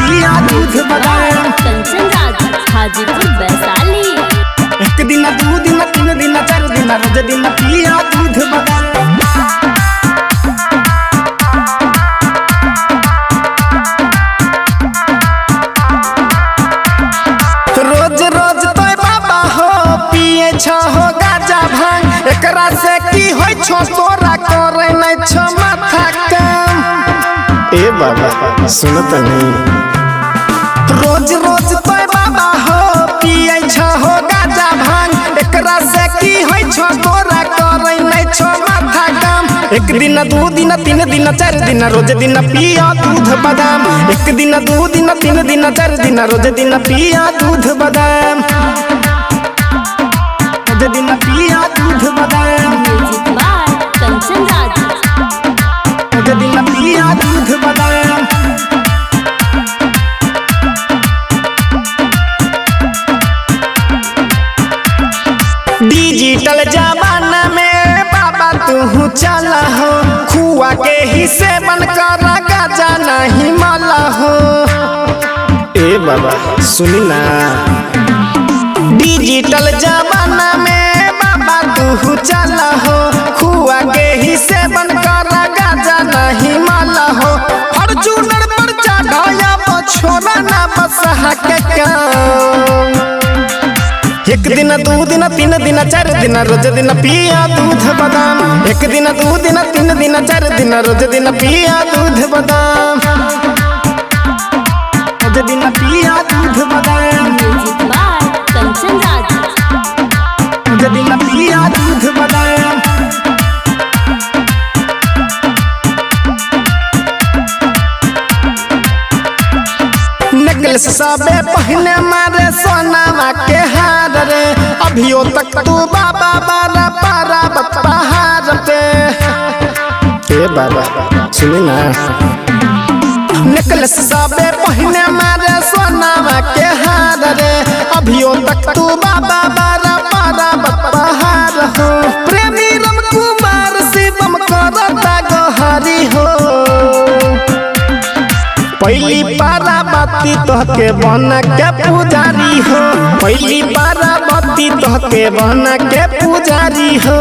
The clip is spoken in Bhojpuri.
पिया दूध बादाम। कंचन राज हाजीपुर वैशाली। एक दिन दू दिन तीन दिन चार दिन रोज दिन पिया दूध बादाम। रोज रोज तो बाबा हो पिए हो गाजा भांग। एकरा से की होय छो तोरा करे नै छो माथा काम। ए बाबा सुनत नहीं। रोज रोज तो बाबा हो पिए हो गाजा भांग। एकरा से की होय छो तोरा करे नै छो माथा काम। एक दिन दू दिन तीन दिन चार दिन रोज दिन पिया दूध बादाम। एक दिन दू दिन तीन दिन चार दिन रोज दिन पिया दूध बादाम। रोज दिन पिया दूध बादाम। Music by Kanchan Raj. रोज दिन पिया दूध बादाम। डिजिटल जमाना में बाबा तू चला हो। खुआ के हिस्से बनकर गाजा नहीं माला हो। ए बाबा सुनी ना। डिजिटल जमाना में बाबा तू चला हो। खुआ के हिस्से बनकर गाजा नहीं माला हो। फॉर्च्यूनर पर चढ़ाया छोरा ना बसहा के काम। एक दिन दू दिन तीन दिन चार दिन रोज दिन पिया दूध बादाम। एक दिन दू दिन तीन दिन चार दिन रोज दिन पिया दूध बादाम। रोज दिन पिया दूध बादाम। Music by Kanchan Raj. रोज दिन पिया दूध बादाम। नेकलेस सबे पहने मारे सोनामा के हार रे। अभियो तक तू बाबा बारा पारा पहाड़ पे। ए बाबा सुनी ना। नेकलेस सबे पहने मारे सोनामा के हार रे। अभियो तक तू बाबा बारा पारा पहाड़ हो। प्रेमी राम कुमार शिवम करता गोहारी हो। पहली पारा बाती तोहके बना के पुजारी हो। पहली पारा बाती तोहके बना के पुजारी हो।